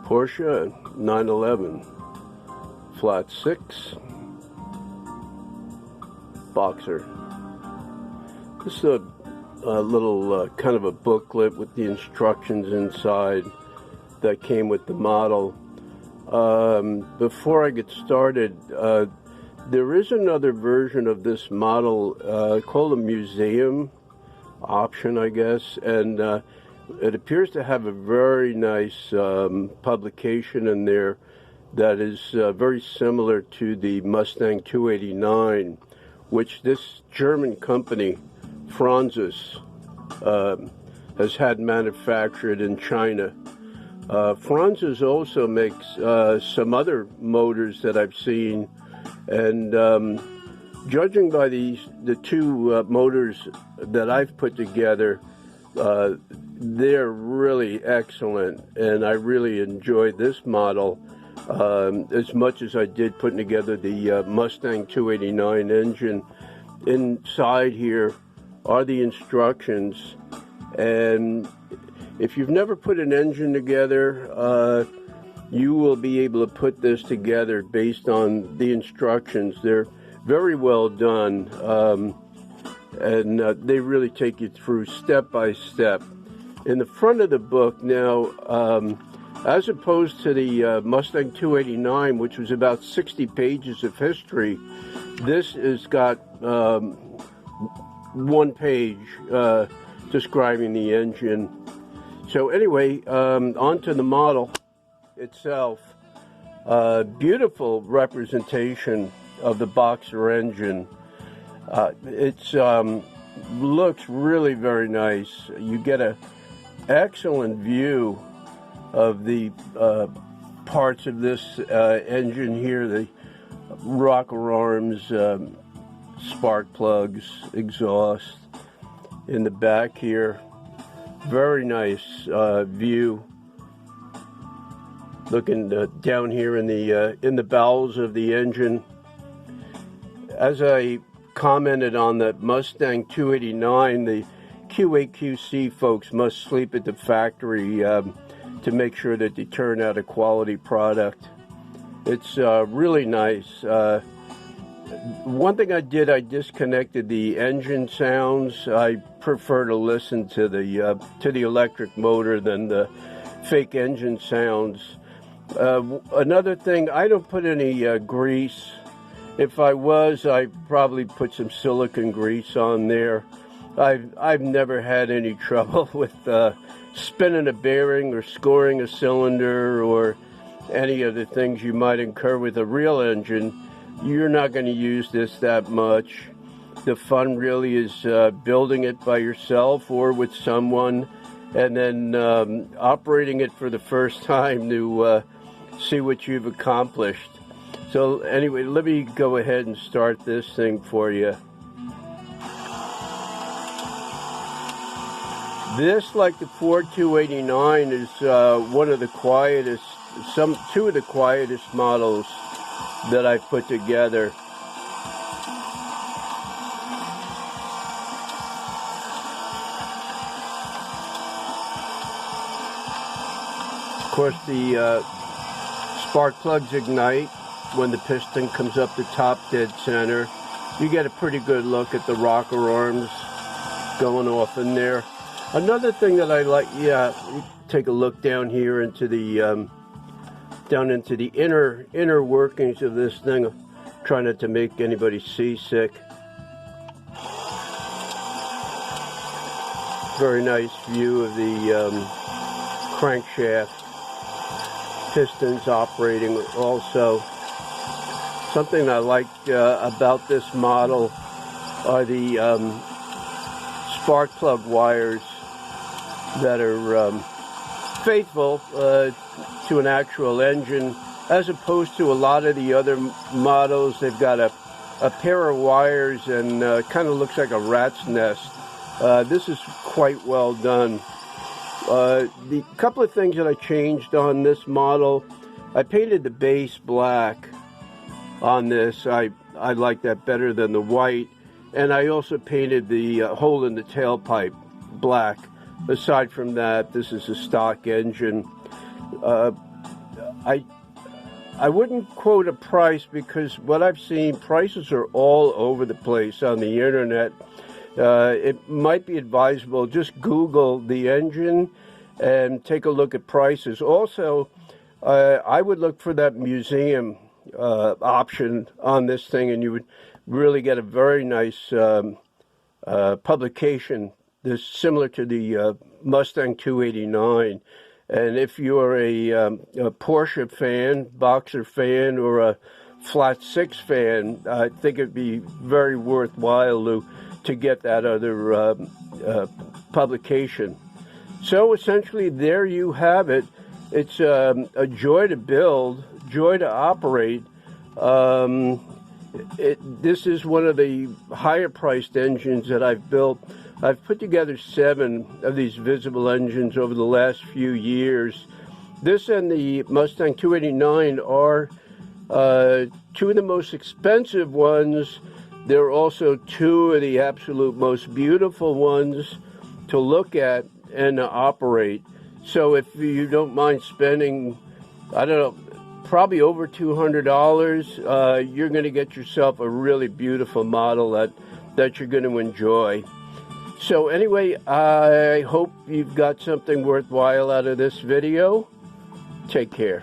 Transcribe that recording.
Porsche 911 flat 6 Boxer. This is a little kind of a booklet with the instructions inside that came with the model. Before I get started, there is another version of this model called a museum option, I guess, and it appears to have a very nice publication in there that is very similar to the Mustang 289, which this German company, Franzis, has had manufactured in China. Franzis also makes some other motors that I've seen, and judging by the two motors that I've put together, they're really excellent, and I really enjoyed this model as much as I did putting together the Mustang 289 engine. Inside here are the instructions, and if you've never put an engine together, you will be able to put this together based on the instructions. They're very well done, and they really take you through step by step. In the front of the book now, as opposed to the Mustang 289, which was about 60 pages of history, this has got one page describing the engine. So anyway, onto the model itself. Beautiful representation of the Boxer engine. It's looks really very nice. You get an excellent view of the parts of this engine here, the rocker arms, spark plugs, exhaust in the back here. Very nice view. Looking down here in the bowels of the engine. As I commented on the Mustang 289, the QA/QC folks must sleep at the factory to make sure that they turn out a quality product. It's really nice. One thing I did, I disconnected the engine sounds. I prefer to listen to the electric motor than the fake engine sounds. Another thing, I don't put any grease. If I was, I'd probably put some silicone grease on there. I've never had any trouble with spinning a bearing or scoring a cylinder or any of the things you might incur with a real engine. You're not going to use this that much. The fun really is building it by yourself or with someone, and then operating it for the first time to see what you've accomplished. So anyway, let me go ahead and start this thing for you. This, like the Ford 289, is one of the quietest, two of the quietest models that I've put together. Of course, the spark plugs ignite when the piston comes up the top dead center. You get a pretty good look at the rocker arms going off in there. Another thing that I like, take a look down here into the inner workings of this thing. Try not to make anybody seasick. Very nice view of the crankshaft, pistons operating also. Something I like about this model are the spark plug wires that are faithful to an actual engine, as opposed to a lot of the other models. They've got a pair of wires and kind of looks like a rat's nest. This is quite well done. The couple of things that I changed on this model, I painted the base black on this. I like that better than the white, and I also painted the hole in the tailpipe black. Aside from that, this is a stock engine. I wouldn't quote a price because what I've seen, prices are all over the place on the internet. It might be advisable, just Google the engine and take a look at prices. Also, I would look for that museum option on this thing, and you would really get a very nice publication. This similar to the Mustang 289. And if you're a Porsche fan, Boxer fan, or a Flat Six fan, I think it'd be very worthwhile to get that other publication. So essentially, there you have it. It's a joy to build, joy to operate. This is one of the higher priced engines that I've built. I've put together 7 of these visible engines over the last few years. This and the Mustang 289 are 2 of the most expensive ones. They're also 2 of the absolute most beautiful ones to look at and to operate. So if you don't mind spending, I don't know, probably over $200, you're going to get yourself a really beautiful model that you're going to enjoy. So anyway, I hope you've got something worthwhile out of this video. Take care.